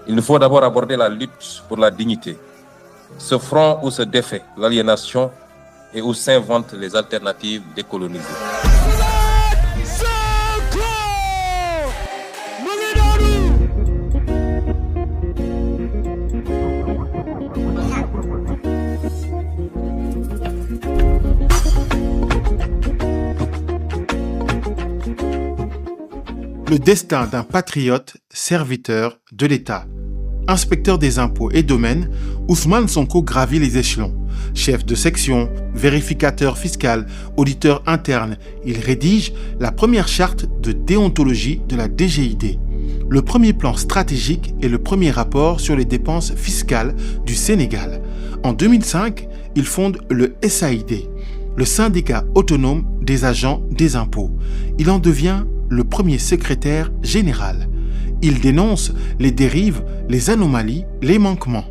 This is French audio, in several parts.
Il nous faut d'abord aborder la lutte pour la dignité, ce front où se défait l'aliénation et où s'inventent les alternatives décolonisées. Le destin d'un patriote serviteur de l'État. Inspecteur des impôts et domaines, Ousmane Sonko gravit les échelons. Chef de section, vérificateur fiscal, auditeur interne, il rédige la première charte de déontologie de la DGID, le premier plan stratégique et le premier rapport sur les dépenses fiscales du Sénégal. En 2005, il fonde le SAID, le syndicat autonome des agents des impôts. Il en devient le premier secrétaire général. Il dénonce les dérives, les anomalies, les manquements.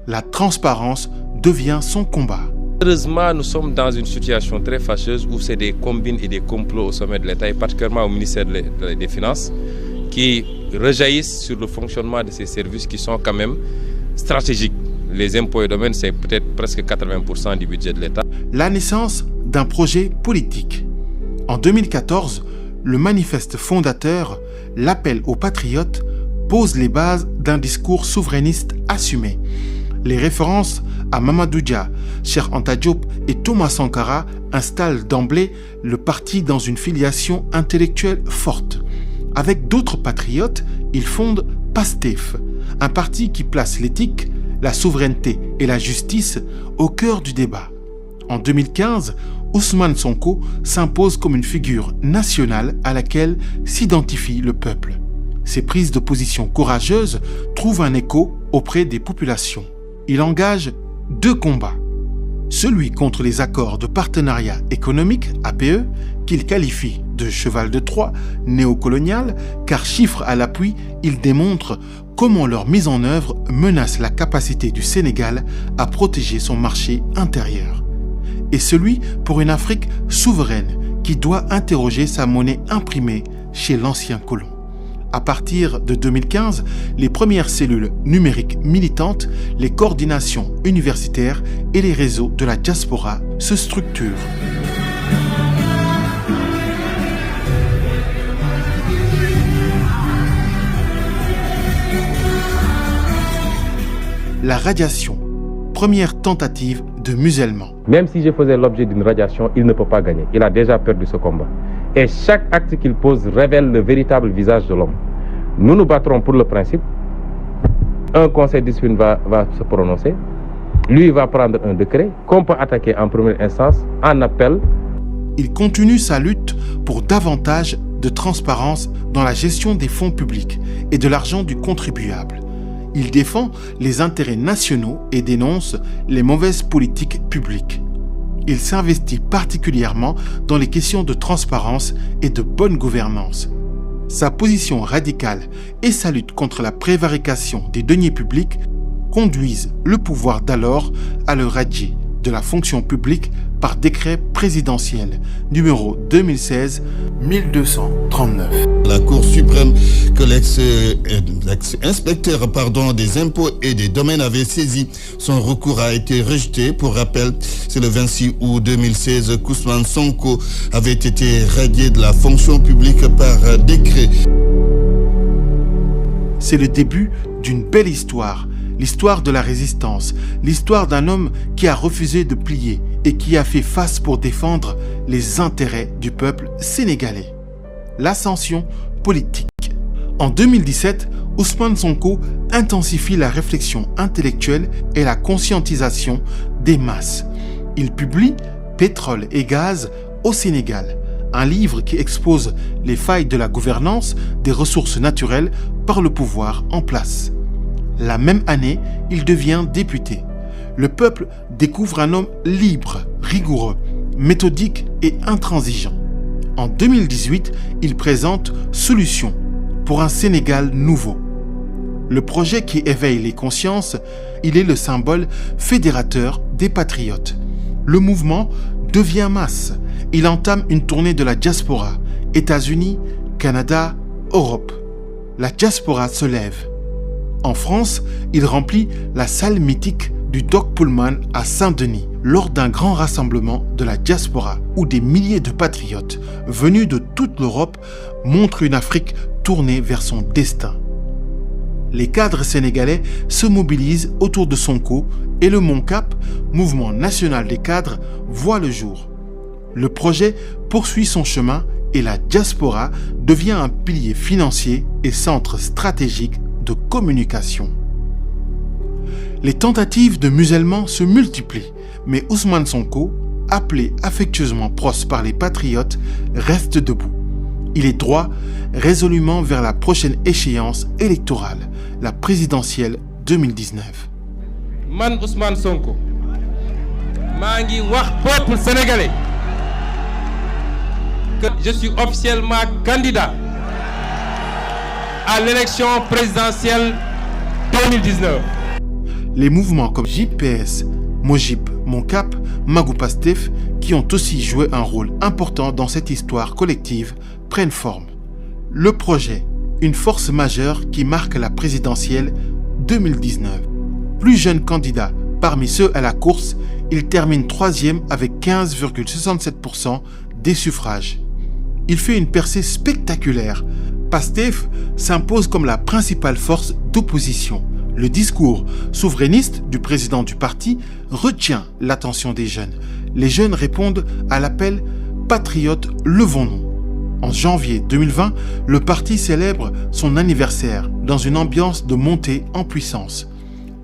La transparence devient son combat. Heureusement, nous sommes dans une situation très fâcheuse où c'est des combines et des complots au sommet de l'État, et particulièrement au ministère des Finances, qui rejaillissent sur le fonctionnement de ces services qui sont quand même stratégiques. Les impôts et domaines, c'est peut-être presque 80% du budget de l'État. La naissance d'un projet politique. En 2014, le manifeste fondateur, l'appel aux patriotes, pose les bases d'un discours souverainiste assumé. Les références à Mamadou Dia, Cheikh Anta Diop et Thomas Sankara installent d'emblée le parti dans une filiation intellectuelle forte. Avec d'autres patriotes, il fonde PASTEF, un parti qui place l'éthique, la souveraineté et la justice au cœur du débat. En 2015, Ousmane Sonko s'impose comme une figure nationale à laquelle s'identifie le peuple. Ses prises de position courageuses trouvent un écho auprès des populations. Il engage deux combats. Celui contre les accords de partenariat économique, APE, qu'il qualifie de cheval de Troie, néocolonial, car chiffres à l'appui, il démontre comment leur mise en œuvre menace la capacité du Sénégal à protéger son marché intérieur. Et celui pour une Afrique souveraine qui doit interroger sa monnaie imprimée chez l'ancien colon. À partir de 2015, les premières cellules numériques militantes, les coordinations universitaires et les réseaux de la diaspora se structurent. La radiation, première tentative de musellement. Même si je faisais l'objet d'une radiation, il ne peut pas gagner. Il a déjà perdu ce combat. Et chaque acte qu'il pose révèle le véritable visage de l'homme. Nous nous battrons pour le principe. Un conseil de discipline va se prononcer. Lui va prendre un décret qu'on peut attaquer en première instance, en appel. Il continue sa lutte pour davantage de transparence dans la gestion des fonds publics et de l'argent du contribuable. Il défend les intérêts nationaux et dénonce les mauvaises politiques publiques. Il s'investit particulièrement dans les questions de transparence et de bonne gouvernance. Sa position radicale et sa lutte contre la prévarication des deniers publics conduisent le pouvoir d'alors à le radier de la fonction publique par décret présidentiel numéro 2016-1239. La Cour suprême que l'ex-inspecteur des impôts et des domaines avait saisi. Son recours a été rejeté. Pour rappel, c'est le 26 août 2016 qu'Ousmane Sonko avait été radié de la fonction publique par décret. C'est le début d'une belle histoire. L'histoire de la résistance, l'histoire d'un homme qui a refusé de plier et qui a fait face pour défendre les intérêts du peuple sénégalais. L'ascension politique. En 2017, Ousmane Sonko intensifie la réflexion intellectuelle et la conscientisation des masses. Il publie Pétrole et gaz au Sénégal, un livre qui expose les failles de la gouvernance des ressources naturelles par le pouvoir en place. La même année, il devient député. Le peuple découvre un homme libre, rigoureux, méthodique et intransigeant. En 2018, il présente Solutions pour un Sénégal nouveau. Le projet qui éveille les consciences, il est le symbole fédérateur des patriotes. Le mouvement devient masse. Il entame une tournée de la diaspora, États-Unis, Canada, Europe. La diaspora se lève. En France, il remplit la salle mythique du Dock Pullman à Saint-Denis lors d'un grand rassemblement de la diaspora où des milliers de patriotes venus de toute l'Europe montrent une Afrique tournée vers son destin. Les cadres sénégalais se mobilisent autour de Sonko et le MONCAP, Mouvement national des cadres, voit le jour. Le projet poursuit son chemin et la diaspora devient un pilier financier et centre stratégique de communication. Les tentatives de musellement se multiplient, mais Ousmane Sonko, appelé affectueusement Pros par les patriotes, reste debout. Il est droit résolument vers la prochaine échéance électorale, la présidentielle 2019. Man Ousmane Sonko maa ngi wax peuple sénégalais que je suis officiellement candidat à l'élection présidentielle 2019. Les mouvements comme JPS, Mojip, MONCAP, Magou Pastef, qui ont aussi joué un rôle important dans cette histoire collective, prennent forme. Le projet, une force majeure qui marque la présidentielle 2019. Plus jeune candidat parmi ceux à la course, il termine 3e avec 15,67% des suffrages. Il fait une percée spectaculaire. Pastef s'impose comme la principale force d'opposition. Le discours souverainiste du président du parti retient l'attention des jeunes. Les jeunes répondent à l'appel « Patriotes, levons-nous ». En janvier 2020, le parti célèbre son anniversaire dans une ambiance de montée en puissance.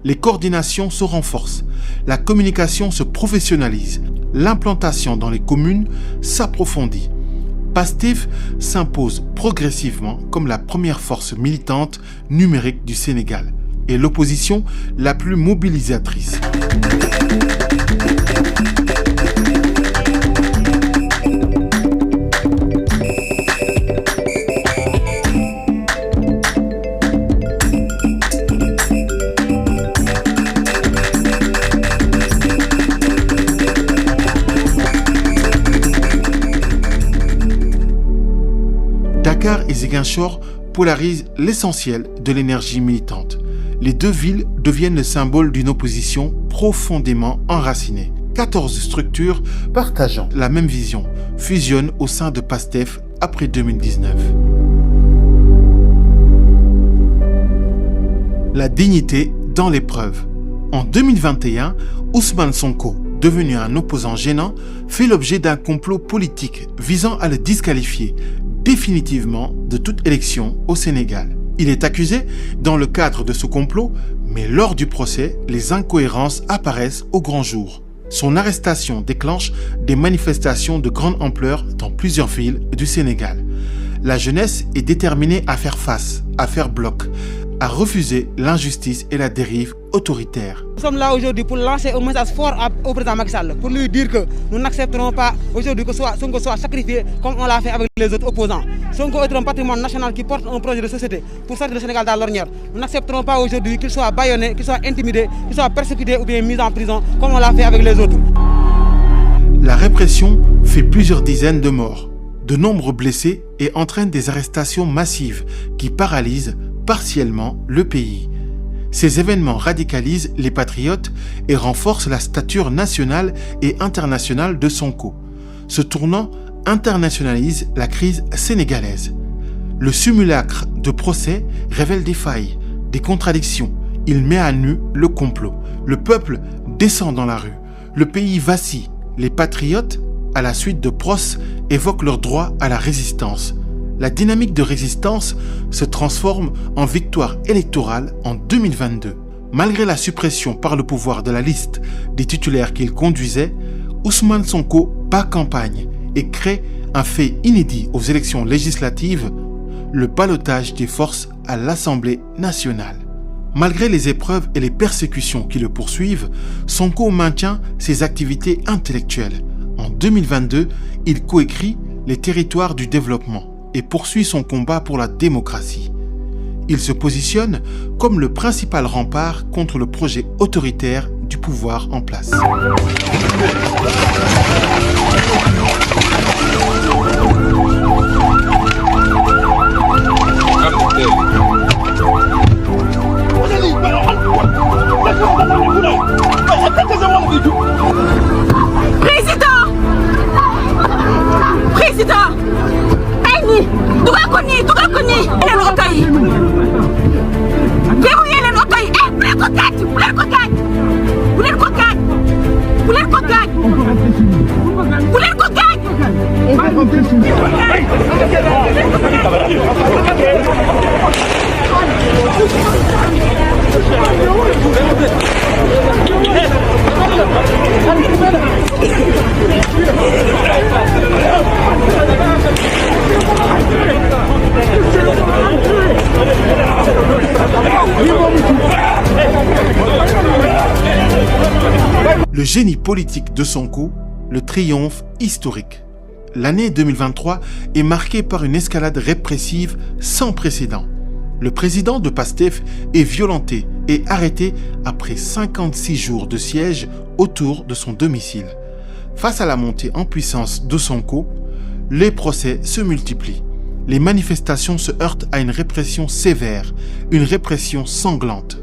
Les coordinations se renforcent, la communication se professionnalise, l'implantation dans les communes s'approfondit. Pastef s'impose progressivement comme la première force militante numérique du Sénégal et l'opposition la plus mobilisatrice. Dakar et Ziguinchor polarisent l'essentiel de l'énergie militante. Les deux villes deviennent le symbole d'une opposition profondément enracinée. 14 structures partageant la même vision fusionnent au sein de Pastef après 2019. La dignité dans l'épreuve. En 2021, Ousmane Sonko, devenu un opposant gênant, fait l'objet d'un complot politique visant à le disqualifier définitivement de toute élection au Sénégal. Il est accusé dans le cadre de ce complot, mais lors du procès, les incohérences apparaissent au grand jour. Son arrestation déclenche des manifestations de grande ampleur dans plusieurs villes du Sénégal. La jeunesse est déterminée à faire face, à faire bloc, à refuser l'injustice et la dérive autoritaire. Nous sommes là aujourd'hui pour lancer un message fort au président Macky Sall, pour lui dire que nous n'accepterons pas aujourd'hui que Sonko soit sacrifié comme on l'a fait avec les autres opposants. Sonko est un patrimoine national qui porte un projet de société pour sortir le Sénégal dans l'ornière. Nous n'accepterons pas aujourd'hui qu'il soit bâillonné, qu'il soit intimidé, qu'il soit persécuté ou bien mis en prison comme on l'a fait avec les autres. La répression fait plusieurs dizaines de morts, de nombreux blessés et entraîne des arrestations massives qui paralysent partiellement le pays. Ces événements radicalisent les patriotes et renforcent la stature nationale et internationale de Sonko. Ce tournant internationalise la crise sénégalaise. Le simulacre de procès révèle des failles, des contradictions. Il met à nu le complot. Le peuple descend dans la rue. Le pays vacille. Les patriotes, à la suite de Pros, évoquent leur droit à la résistance. La dynamique de résistance se transforme en victoire électorale en 2022. Malgré la suppression par le pouvoir de la liste des titulaires qu'il conduisait, Ousmane Sonko bat campagne et crée un fait inédit aux élections législatives, le ballottage des forces à l'Assemblée nationale. Malgré les épreuves et les persécutions qui le poursuivent, Sonko maintient ses activités intellectuelles. En 2022, il coécrit les territoires du développement et poursuit son combat pour la démocratie. Il se positionne comme le principal rempart contre le projet autoritaire du pouvoir en place. Le génie politique de Sonko, le triomphe historique. L'année 2023 est marquée par une escalade répressive sans précédent. Le président de PASTEF est violenté et arrêté après 56 jours de siège autour de son domicile. Face à la montée en puissance de Sonko, les procès se multiplient. Les manifestations se heurtent à une répression sévère, une répression sanglante.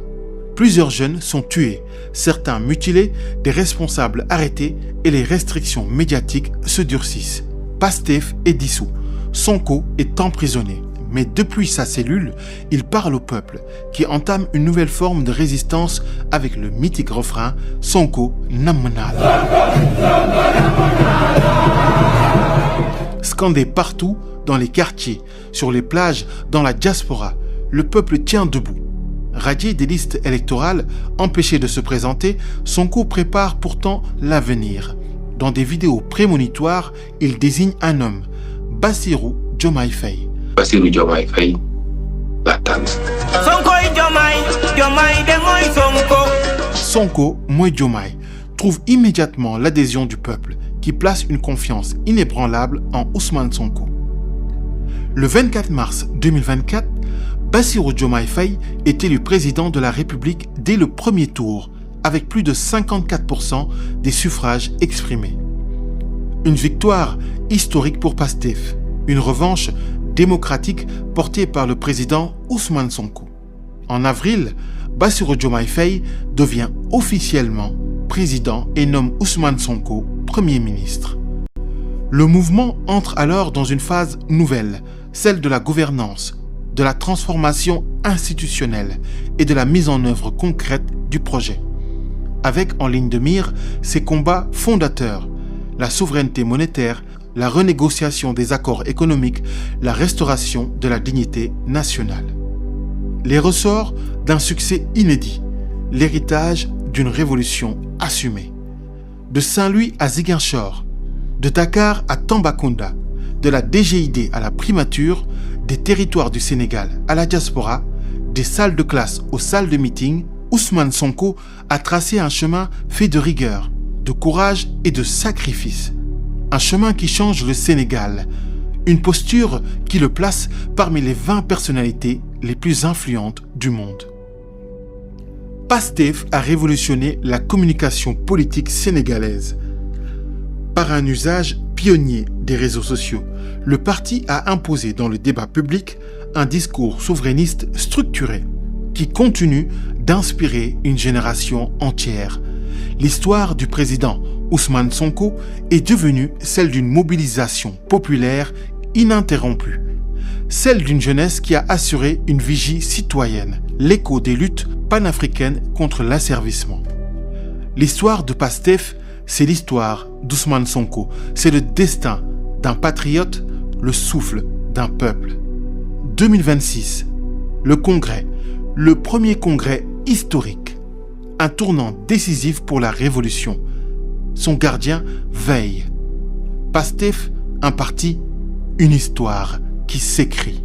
Plusieurs jeunes sont tués, certains mutilés, des responsables arrêtés et les restrictions médiatiques se durcissent. PASTEF est dissous, Sonko est emprisonné. Mais depuis sa cellule, il parle au peuple, qui entame une nouvelle forme de résistance avec le mythique refrain « Sonko Namnal ». Scandé partout, dans les quartiers, sur les plages, dans la diaspora, le peuple tient debout. Radié des listes électorales, empêché de se présenter, Sonko prépare pourtant l'avenir. Dans des vidéos prémonitoires, il désigne un homme, Bassirou Diomaye Faye. Bassirou Diomaye Faye, la tante. Sonko Moy Diomaye trouve immédiatement l'adhésion du peuple qui place une confiance inébranlable en Ousmane Sonko. Le 24 mars 2024, Bassirou Diomaye Faye est élu président de la République dès le premier tour, avec plus de 54% des suffrages exprimés. Une victoire historique pour PASTEF, une revanche démocratique portée par le président Ousmane Sonko. En avril, Bassirou Diomaye Faye devient officiellement président et nomme Ousmane Sonko Premier ministre. Le mouvement entre alors dans une phase nouvelle, celle de la gouvernance, de la transformation institutionnelle et de la mise en œuvre concrète du projet. Avec en ligne de mire ses combats fondateurs, la souveraineté monétaire, la renégociation des accords économiques, la restauration de la dignité nationale. Les ressorts d'un succès inédit, l'héritage d'une révolution assumée. De Saint-Louis à Ziguinchor, de Dakar à Tambacounda, de la DGID à la primature, des territoires du Sénégal à la diaspora, des salles de classe aux salles de meeting, Ousmane Sonko a tracé un chemin fait de rigueur, de courage et de sacrifice. Un chemin qui change le Sénégal, une posture qui le place parmi les 20 personnalités les plus influentes du monde. PASTEF a révolutionné la communication politique sénégalaise. Par un usage pionnier des réseaux sociaux, le parti a imposé dans le débat public un discours souverainiste structuré qui continue d'inspirer une génération entière. L'histoire du président Ousmane Sonko est devenue celle d'une mobilisation populaire ininterrompue, celle d'une jeunesse qui a assuré une vigie citoyenne, l'écho des luttes panafricaines contre l'asservissement. L'histoire de PASTEF, c'est l'histoire d'Ousmane Sonko, c'est le destin d'un patriote, le souffle d'un peuple. 2026, le congrès, le premier congrès historique, un tournant décisif pour la révolution. Son gardien veille. PASTEF, un parti, une histoire qui s'écrit.